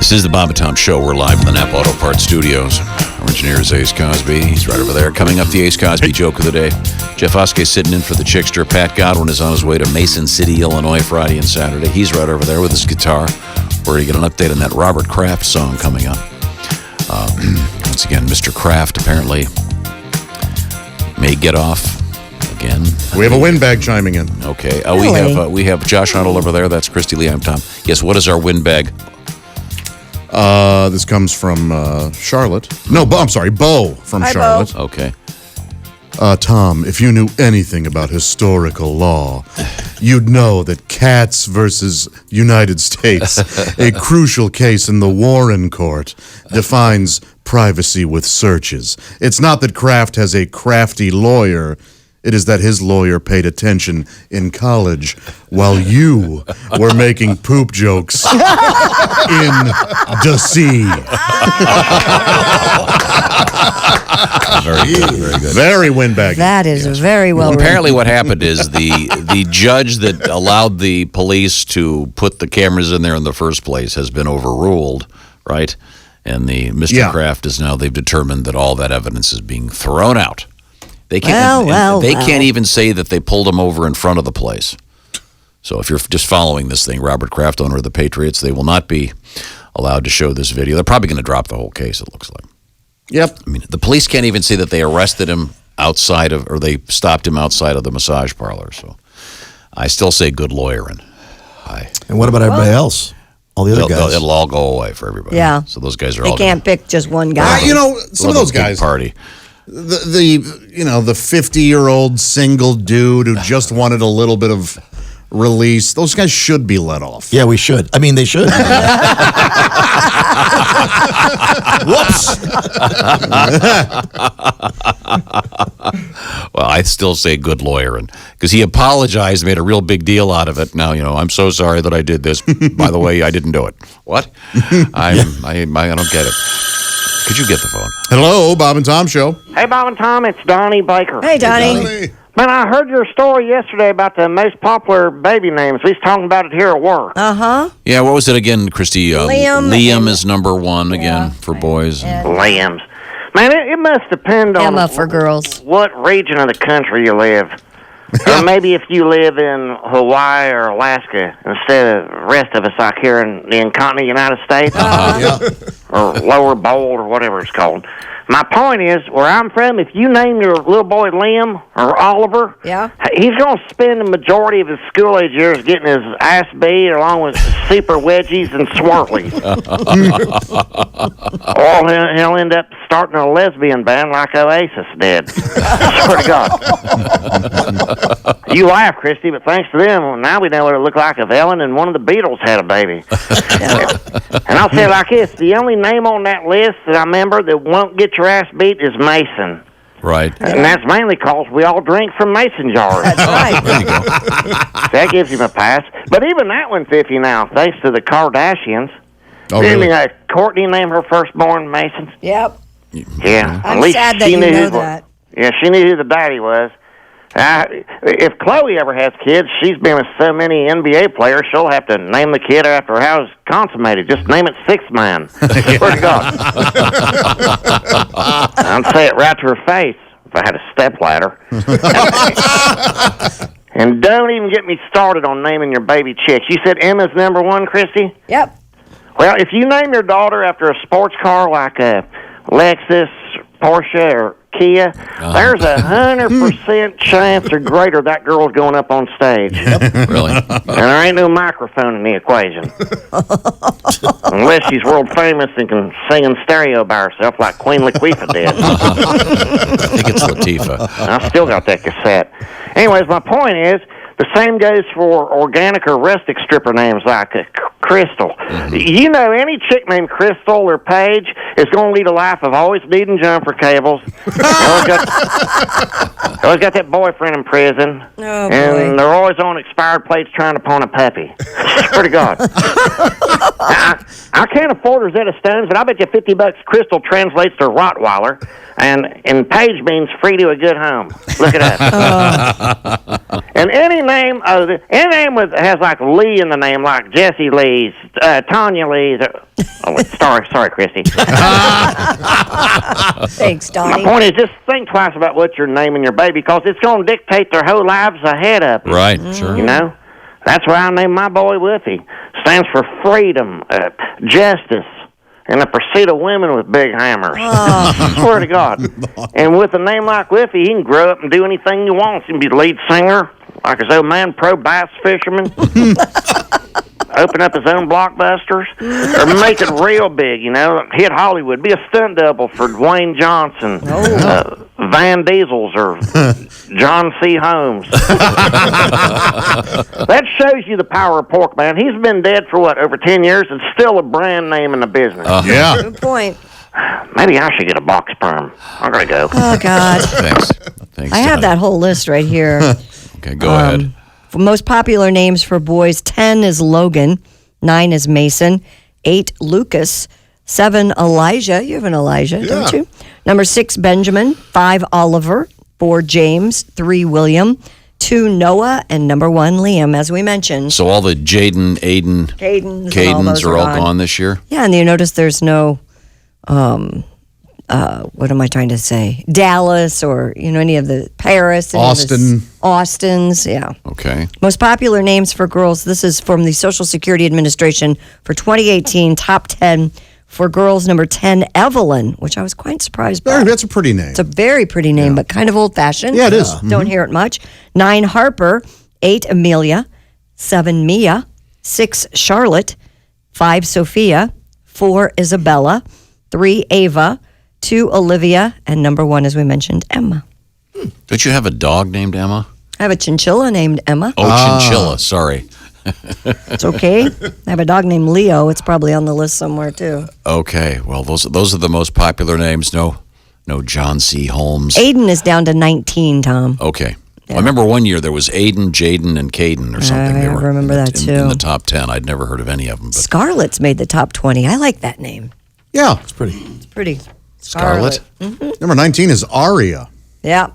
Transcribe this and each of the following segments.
This is the Bob and Tom Show. We're live in the Napa Auto Parts Studios. Our engineer is Ace Cosby. He's right over there. Coming up, the Ace Cosby joke of the day. Jeff Oskey sitting in for the Chickster. Pat Godwin is on his way to Mason City, Illinois, Friday and Saturday. He's right over there with his guitar. We're going to get an update on that Robert Kraft song coming up. Once again, Mr. Kraft apparently may get off again. We have a windbag chiming in. Okay. Really? We have Josh Arnold over there. That's Kristi Lee. I'm Tom. Yes, what is our windbag? This comes from Charlotte. No, I'm sorry, Bo from Hi, Charlotte. Bo. Okay. Tom, if you knew anything about historical law, you'd know that Cats versus United States, a crucial case in the Warren Court, defines privacy with searches. It's not that Kraft has a crafty lawyer. It is that his lawyer paid attention in college while you were making poop jokes in D.C. Very good. Very good. Very windbaggy. That is very well written. Apparently what happened is the judge that allowed the police to put the cameras in there in the first place has been overruled, right? And the Mr. Kraft is now, they've determined that all that evidence is being thrown out. They can't can't even say that they pulled him over in front of the place. So if you're just following this thing, Robert Kraft, owner of the Patriots, they will not be allowed to show this video. They're probably going to drop the whole case, it looks like. Yep. I mean, the police can't even say that they arrested him outside of, or they stopped him outside of the massage parlor. So I still say good lawyering. And what about everybody else? All the other guys? It'll all go away for everybody. Yeah. So those guys are They all can't pick just one guy. Some of those guys. Party. The 50-year-old single dude who just wanted a little bit of release. Those guys should be let off. Yeah, we should. I mean, they should. Whoops. Well, I still say good lawyering because he apologized, made a real big deal out of it. Now, I'm so sorry that I did this. By the way, I didn't do it. What? I don't get it. Could you get the phone? Hello, Bob and Tom Show. Hey, Bob and Tom, it's Donnie Baker. Hey, Donnie. Man, I heard your story yesterday about the most popular baby names. We was talking about it here at work. Uh-huh. Yeah, what was it again, Kristi? Liam is number one again for boys. Liams. Man, it must depend on Emma for girls. what region of the country you live. Or maybe if you live in Hawaii or Alaska instead of the rest of us like here in the incontinent United States. Or Lower Bold or whatever it's called. My point is, where I'm from, if you name your little boy Liam or Oliver, he's going to spend the majority of his school-age years getting his ass beat along with super wedgies and swirlies. Or he'll end up starting a lesbian band like Oasis did. Swear to God. You laugh, Kristi, but thanks to them, now we know what it looked like if Ellen and one of the Beatles had a baby. And I'll say it like this, the only name on that list that I remember that won't get your ass beat is Mason. Right. And that's mainly because we all drink from mason jars. That's right. There you go. That gives him a pass. But even that one's 50 now, thanks to the Kardashians. Oh, really? Didn't Courtney name her firstborn Mason? Yep. Yeah. I'm At least sad that she you knew know that. Yeah, she knew who the daddy was. If Chloe ever has kids, she's been with so many NBA players, she'll have to name the kid after how it's consummated. Just name it Sixth Man. Swear to God. I'd say it right to her face if I had a stepladder. And don't even get me started on naming your baby chicks. You said Emma's number one, Kristi? Yep. Well, if you name your daughter after a sports car like a Lexus, Porsche, or Kia, there's 100% chance or greater that girl's going up on stage. Really? And there ain't no microphone in the equation. Unless she's world famous and can sing in stereo by herself like Queen Latifah did. I think it's Latifah. I still got that cassette. Anyways, my point is, the same goes for organic or rustic stripper names like Crystal. You know, any chick named Crystal or Paige is going to lead a life of always needing jumper cables. always got that boyfriend in prison. Oh, and boy. they're always on expired plates trying to pawn a puppy. Swear to God. I can't afford Rosetta Stones, but I bet you $50 Crystal translates to Rottweiler. And Page means free to a good home. Look it up. And any name has like Lee in the name, like Jesse Lee's, Tanya Lee's. Sorry, Kristi. Thanks, Donnie. My point is, just think twice about what you're naming your baby, because it's going to dictate their whole lives ahead of them. Right, sure. You know? That's why I named my boy Whiffy. Stands for freedom, justice, and the pursuit of women with big hammers. I swear to God. And with a name like Whiffy, he can grow up and do anything he wants. He can be lead singer, like his old man, pro bass fisherman. Open up his own blockbusters, or make it real big, you know, hit Hollywood, be a stunt double for Dwayne Johnson, Van Diesels, or John C. Holmes. That shows you the power of pork, man. He's been dead for, over 10 years, and still a brand name in the business. Yeah. Good point. Maybe I should get a box perm. I'm going to go. Oh, God. Thanks. I have that whole list right here. Okay, go ahead. For most popular names for boys, 10 is Logan, 9 is Mason, 8 Lucas, 7 Elijah. You have an Elijah, don't you? Number 6 Benjamin, 5 Oliver, 4 James, 3 William, 2 Noah, and number 1 Liam, as we mentioned. So all the Jaden, Aiden, Cadens are all gone this year? Yeah, and you notice there's no, what am I trying to say? Dallas or, any of the Paris. Austin. Austins, yeah. Okay. Most popular names for girls. This is from the Social Security Administration for 2018, top 10 for girls. Number 10, Evelyn, which I was quite surprised by. That's a pretty name. It's a very pretty name, but kind of old-fashioned. Yeah, it is. Don't hear it much. 9, Harper. 8, Amelia. 7, Mia. 6, Charlotte. 5, Sophia. 4, Isabella. 3, Ava. 2, Olivia. And number 1, as we mentioned, Emma. Don't you have a dog named Emma? I have a chinchilla named Emma. Oh, chinchilla. Sorry. It's okay. I have a dog named Leo. It's probably on the list somewhere, too. Okay. Well, those are the most popular names. No John C. Holmes. Aiden is down to 19, Tom. Okay. Yeah. I remember one year there was Aiden, Jaden, and Caden or something. I remember that, too. In the top 10. I'd never heard of any of them. But. Scarlett's made the top 20. I like that name. Yeah. It's pretty. It's pretty. Scarlett? Number 19 is Aria. Yeah.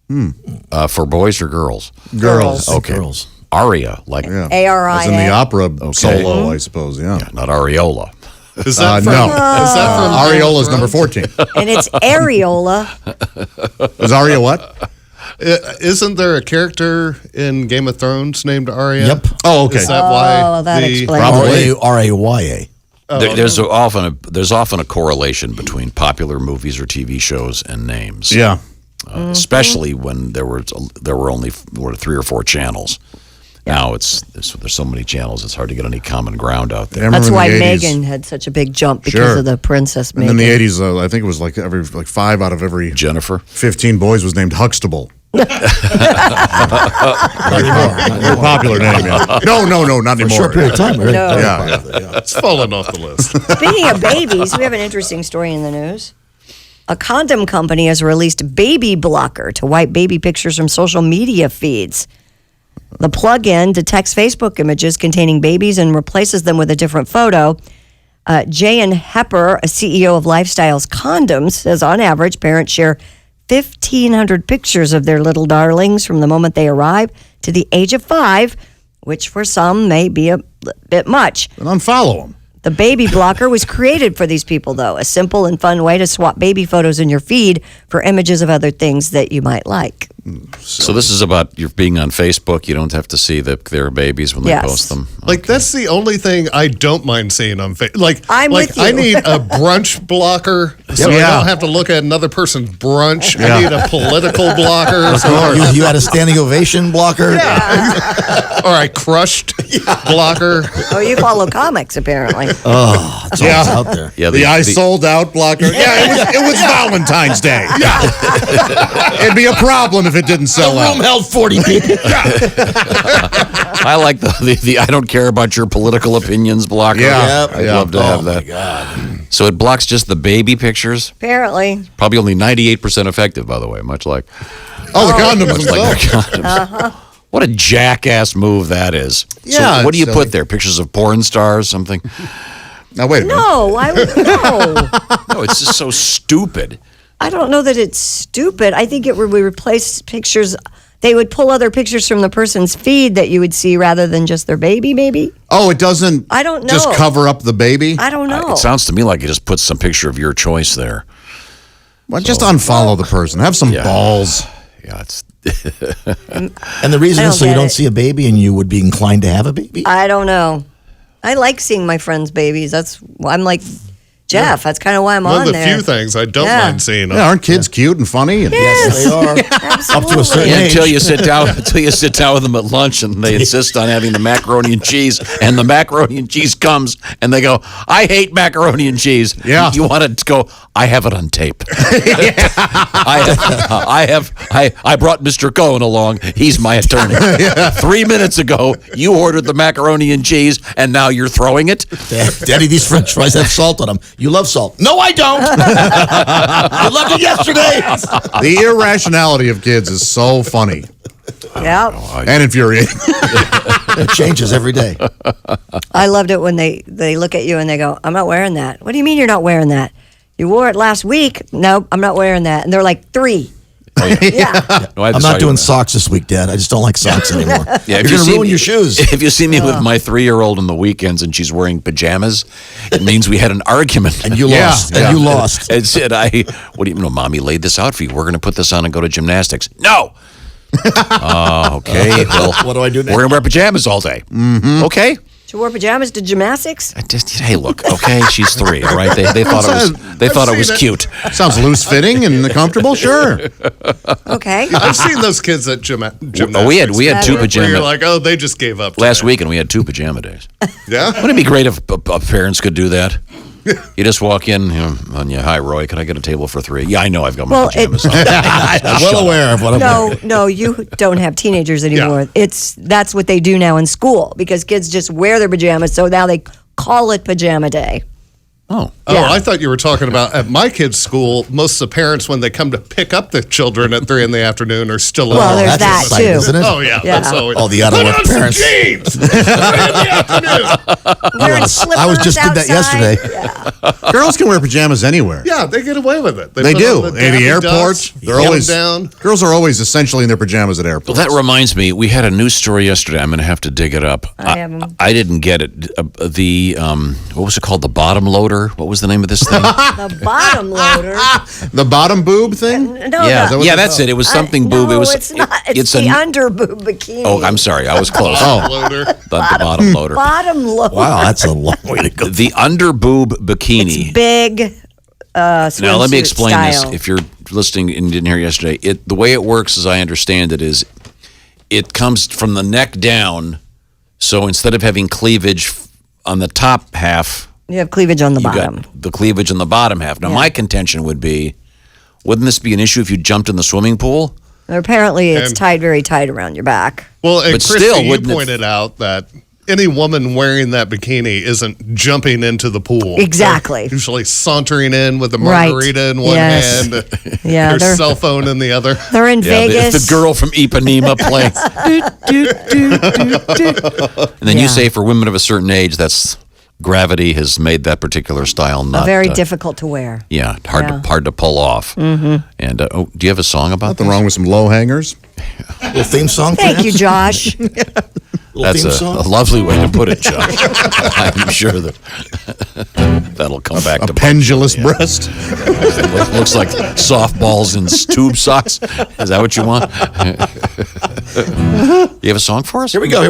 For boys or girls? Girls. Okay. Girls. Aria, like A-R-I-A. As in the opera solo, I suppose, yeah. not Areola. Is that from, no. Is that from Ariola's number 14. And it's Areola. Is Aria what? Isn't there a character in Game of Thrones named Arya? Yep. Oh, okay. Is that why? Oh, that explains Probably. Raya. There's often a correlation between popular movies or TV shows and names. Yeah. Especially when there were only 3 or 4 channels. Now there's so many channels, it's hard to get any common ground out there. That's why Megan had such a big jump because of the Princess Megan. And in the 80s, I think it was like 5 out of every Jennifer 15 boys was named Huxtable. Very popular name. Yeah. No, not anymore. Short period of time. Right? No. Yeah. It's fallen off the list. Speaking of babies, we have an interesting story in the news. A condom company has released Baby Blocker to wipe baby pictures from social media feeds. The plug-in detects Facebook images containing babies and replaces them with a different photo. J.N. Hepper, a CEO of Lifestyles Condoms, says on average, parents share 1,500 pictures of their little darlings from the moment they arrive to the age of 5, which for some may be a bit much. Then unfollow them. The Baby Blocker was created for these people, though, a simple and fun way to swap baby photos in your feed for images of other things that you might like. So this is about you being on Facebook. You don't have to see their babies when they post them. Like that's the only thing I don't mind seeing on Facebook. Like with you. I need a brunch blocker so I don't have to look at another person's brunch. I need a political blocker. So you had a standing ovation blocker? or I crushed blocker. Oh, you follow comics, apparently. Oh, it's always out there. Yeah, The I sold out blocker. Yeah, it was Valentine's Day. Yeah. It'd be a problem if it didn't sell out. The room held 40 people. I like the I don't care about your political opinions blocker. Yeah. I'd love to have that. Oh, my God. So it blocks just the baby pictures. Apparently. Probably only 98% effective, by the way, much like Oh, the condoms much like themselves. their condoms. What a jackass move that is. Yeah, So what do you it's put silly. there? Pictures of porn stars, something? Now, wait a minute. No, I would no. No, it's just so stupid. I don't know that it's stupid. I think it would replace pictures. They would pull other pictures from the person's feed that you would see rather than just their baby, maybe. Oh, it doesn't. I don't know. Just cover up the baby. I don't know. It sounds to me like you just put some picture of your choice there. Well, just unfollow the person. Have some balls. Yeah, it's. And the reason is so you don't see a baby and you would be inclined to have a baby? I don't know. I like seeing my friends' babies. I'm like Jeff. That's kind of why I'm One on of the there. few things I don't mind seeing. Yeah, aren't kids cute and funny? And Yes, they are. Up to a certain age. Until you sit down with them at lunch and they insist on having the macaroni and cheese, and the macaroni and cheese comes and they go, "I hate macaroni and cheese." Yeah. You want to go, "I have it on tape." I brought Mr. Cohen along. He's my attorney. 3 minutes ago, you ordered the macaroni and cheese, and now you're throwing it. Daddy, these French fries have salt on them. You love salt. No, I don't. I loved it yesterday. the irrationality of kids is so funny Yeah. and infuriating. It changes every day. I loved it when they look at you and they go, "I'm not wearing that." "What do you mean you're not wearing that?" "You wore it last week." "No, I'm not wearing that." And they're like, 3. Yeah. No, I I'm not doing socks this week, Dad. I just don't like socks anymore. Yeah, You're going to ruin your shoes. If you see me with my 3-year-old on the weekends and she's wearing pajamas, it means we had an argument. And you lost. Yeah. And you lost. And said, "What do you know? Mommy laid this out for you. We're going to put this on and go to gymnastics." "No." Okay. Well, What do I do now? We're going to wear pajamas all day. Mm-hmm. Okay. She wore pajamas to gymnastics? Hey, look. Okay, she's 3. All right. They thought it was cute. Sounds loose fitting and comfortable. Sure. Okay. I've seen those kids at gymnastics. Oh, we had 2 where you're pajama like, oh, they just gave up last today. weekend. We had 2 pajama days. Yeah. Wouldn't it be great if parents could do that? You just walk in, and hi, Roy, can I get a table for 3? Yeah, I know, I've got my pajamas on. I'm well aware of what I'm wearing. No, you don't have teenagers anymore. Yeah. That's what they do now in school because kids just wear their pajamas, so now they call it pajama day. Oh. Oh, Yeah. I thought you were talking about at my kids' school. Most of the parents, when they come to pick up the children at 3 PM, are still. Well, in there's That's that a sight, too. isn't it? Oh yeah, Yeah. that's always. All the out-of-work Put on parents. some jeans. 3 in the afternoon. Wearing slippers I was just did that outside. yesterday. Girls can wear pajamas anywhere. Yeah, they get away with it. They put do. on the At the Daffy airports, Ducks, they're yell always down. Girls are always essentially in their pajamas at Well, airports. that reminds me, we had a news story yesterday. I'm going to have to dig it up. I have 'em. I didn't get it. What was it called? The bottom loader? What was the name of this thing? The bottom loader. The bottom boob thing? No, Yeah, no. that's it. It was something boob. No, It was. it's not. It's a. the underboob bikini. Oh, I'm sorry. I was close. Loader. the bottom loader. Bottom loader. Wow, that's a long way to go. The underboob bikini. Big. Now let me swimsuit explain style. this. If you're listening and didn't hear yesterday, the way it works, as I understand it, is it comes from the neck down. So instead of having cleavage on the top half, You have cleavage on the you bottom. got the cleavage on the bottom half. Now, Yeah. my contention would be, wouldn't this be an issue if you jumped in the swimming pool? Apparently, it's And- tied very tight around your back. Well, and But Kristi, still, you wouldn't it- pointed out that any woman wearing that bikini isn't jumping into the pool. Exactly. They're usually sauntering in with a Right. margarita in one Yes. hand, Yeah, their they're- cell phone in the other. They're in Yeah, Vegas. the girl from Ipanema playing. And then Yeah. you say for women of a certain age, that's gravity has made that particular style not very difficult to wear. Yeah, hard to pull off. Mm-hmm. And do you have a song about Nothing this? wrong with some low hangers. Little theme song, Thank you, perhaps? Josh. Little That's theme a song? lovely way to put it, Josh. I'm sure that that'll come back A to pendulous breast. looks like softballs in tube socks. Is that what you want? You have a song for us? Here we go.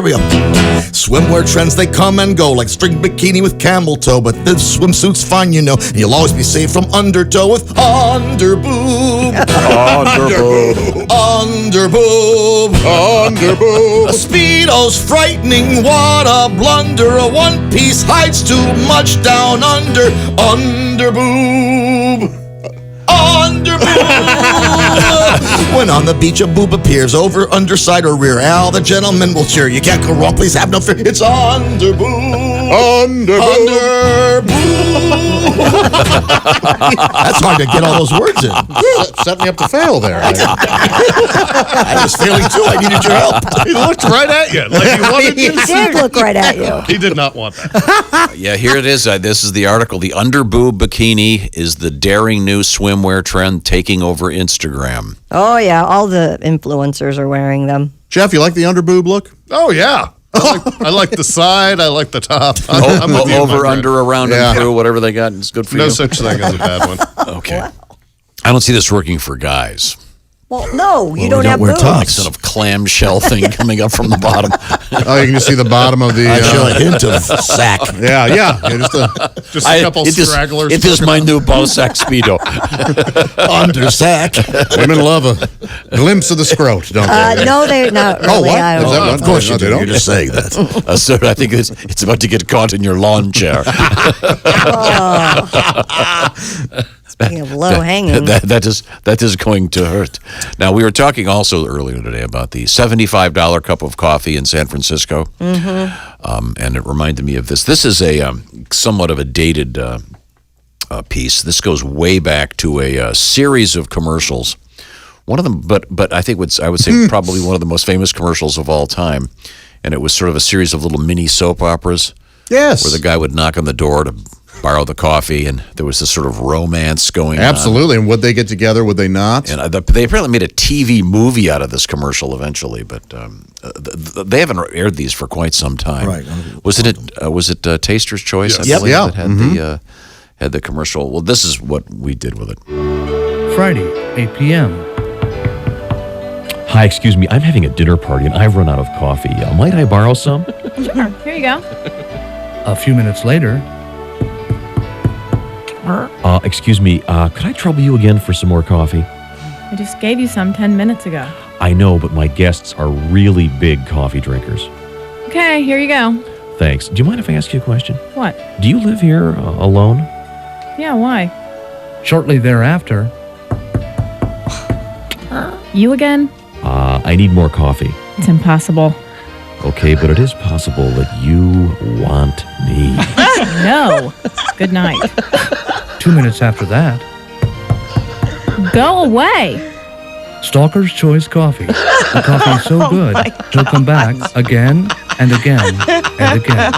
Swimwear trends, they come and go like string bikini with camel toe. But this swimsuit's fine, you know. And you'll always be safe from undertow with underboob. Underboob. Underboob. A Speedo's frightening, what a blunder. A one-piece hides too much down under. Underboob. Underboob. When on the beach a boob appears, over, underside, or rear, all the gentlemen will cheer. You can't go wrong, please have no fear. It's underboob. Underboob. That's hard to get all those words in. Set me up to fail there. I was failing too. I needed your help. He looked right at you like he wanted you to He say. did look right at you. He did not want that. Yeah, here it is. This is the article. The underboob bikini is the daring new swimwear trend taking over Instagram. Oh, yeah. All the influencers are wearing them. Jeff, you like the underboob look? Oh, yeah. I like the side. I like the top. I'm with you, my Over, friend. under, around, Yeah. and through, whatever they got. It's good for No you. such thing as a bad one. Okay. I don't see this working for guys. Well, no, you we don't don't have wear boobs. tops. Instead of clamshell thing coming up from the bottom. Oh, you can just see the bottom of the. I show a hint of sack. Yeah. Just a, Just a couple stragglers. It is my new Bosac Speedo. Under sack. women love a glimpse of the scrot, don't they? No, they're not really. Oh, what? I Is don't that know. what? Of course No, you they do. don't. You're just saying that. Sir, I think it's about to get caught in your lawn chair. Speaking of low hanging. that is going to hurt. Now, we were talking also earlier today about the $75 cup of coffee in San Francisco. Mm-hmm. And it reminded me of this. This is a somewhat of a dated piece. This goes way back to a series of commercials. One of them, but I think I would say probably one of the most famous commercials of all time. And it was sort of a series of little mini soap operas. Yes. Where the guy would knock on the door to borrow the coffee, and there was this sort of romance going on. Absolutely. And would they get together? Would they not? And they apparently made a TV movie out of this commercial eventually, but they haven't aired these for quite some time. Right. Was it Taster's Choice? Yes. I believe, Yeah. that had the commercial. Well, this is what we did with it. Friday, 8 p.m. Hi, excuse me. I'm having a dinner party and I've run out of coffee. Might I borrow some? Sure. Here you go. A few minutes later, Excuse me. Could I trouble you again for some more coffee? I just gave you some 10 minutes ago. I know, but my guests are really big coffee drinkers. Okay, here you go. Thanks. Do you mind if I ask you a question? What? Do you live here alone? Yeah, why? shortly thereafter, You again? I need more coffee. It's impossible. Okay, but it is possible that you want me. No. Good night. 2 minutes after that, Go away. Stalker's Choice Coffee. The coffee is so good, he'll come back again and again and again.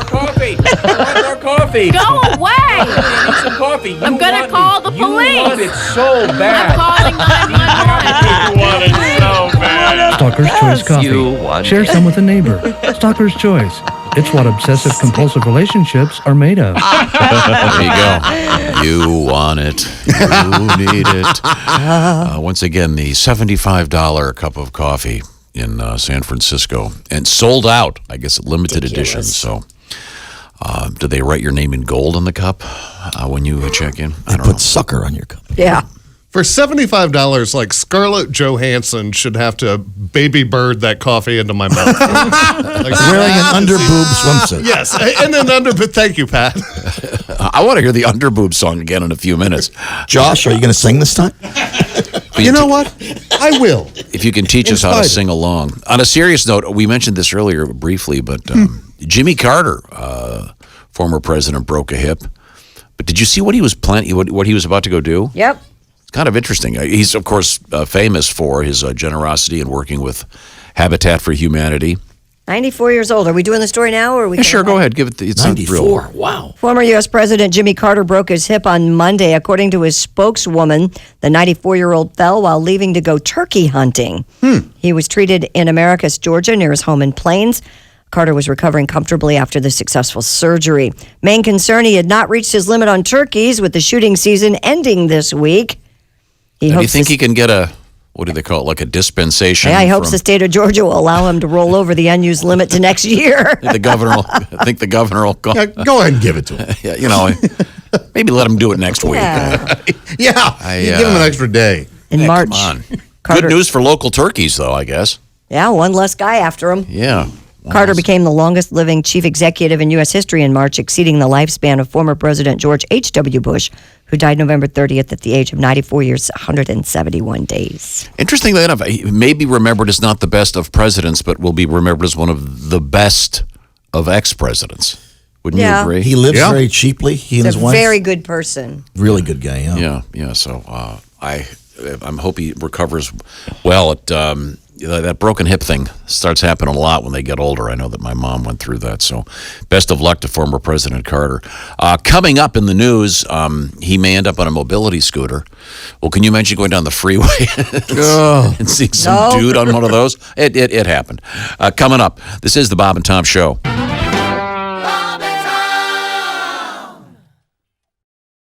Coffee! More coffee! Go away. Need some coffee. I'm gonna call the police. it so I'm calling 911. You want it so bad. Stalker's Choice Coffee. You want Share some with a neighbor. Stalker's Choice. It's what obsessive compulsive relationships are made of. There you go. You want it. You need it. Once again, the $75 cup of coffee in San Francisco. And sold out, I guess, limited edition. So, do they write your name in gold on the cup when you check in? I don't know. Put sucker on your cup. Yeah. For $75, like Scarlett Johansson should have to baby bird that coffee into my mouth. Like, Wearing an underboob swimsuit. yes, and an underboob. Thank you, Pat. I want to hear the underboob song again in a few minutes. Josh, are you going to sing this time? You know what? I will. If you can teach us how to Inspired. sing along. On a serious note, we mentioned this earlier briefly, but Jimmy Carter, former president, broke a hip. But did you see what he was planning? What he was about to go do? Yep. It's kind of interesting. He's of course famous for his generosity in working with Habitat for Humanity. 94 years old. Are we doing the story now? Or are we Yeah, sure, go ahead. Give it. It's 94. Wow. Former U.S. President Jimmy Carter broke his hip on Monday. According to his spokeswoman, the 94-year-old fell while leaving to go turkey hunting. He was treated in Americus, Georgia, near his home in Plains. Carter was recovering comfortably after the successful surgery. Main concern, he had not reached his limit on turkeys with the shooting season ending this week. Do you think he can get a, what do they call it, like a dispensation? I hope from the state of Georgia will allow him to roll over the unused limit to next year. the governor. I think the governor will go. Yeah, go ahead and give it to him. Yeah, you know, maybe let him do it next week. Yeah. Yeah. You give him an extra day. In Yeah, March. Come on. Carter- Good news for local turkeys, though, I guess. Yeah, one less guy after him. Yeah. Carter became the longest living chief executive in U.S. history in March, exceeding the lifespan of former President George H.W. Bush, who died November 30th at the age of 94 years, 171 days. Interestingly enough, he may be remembered as not the best of presidents, but will be remembered as one of the best of ex-presidents. Wouldn't you agree? He lives very cheaply. He and He's his a wife. very good person. Really good guy, yeah. Yeah. So I hope he recovers well. That broken hip thing starts happening a lot when they get older. I know that my mom went through that. So best of luck to former President Carter. Coming up in the news, he may end up on a mobility scooter. Well, can you imagine going down the freeway and seeing some dude on one of those? It happened. Coming up, this is the Bob and Tom Show.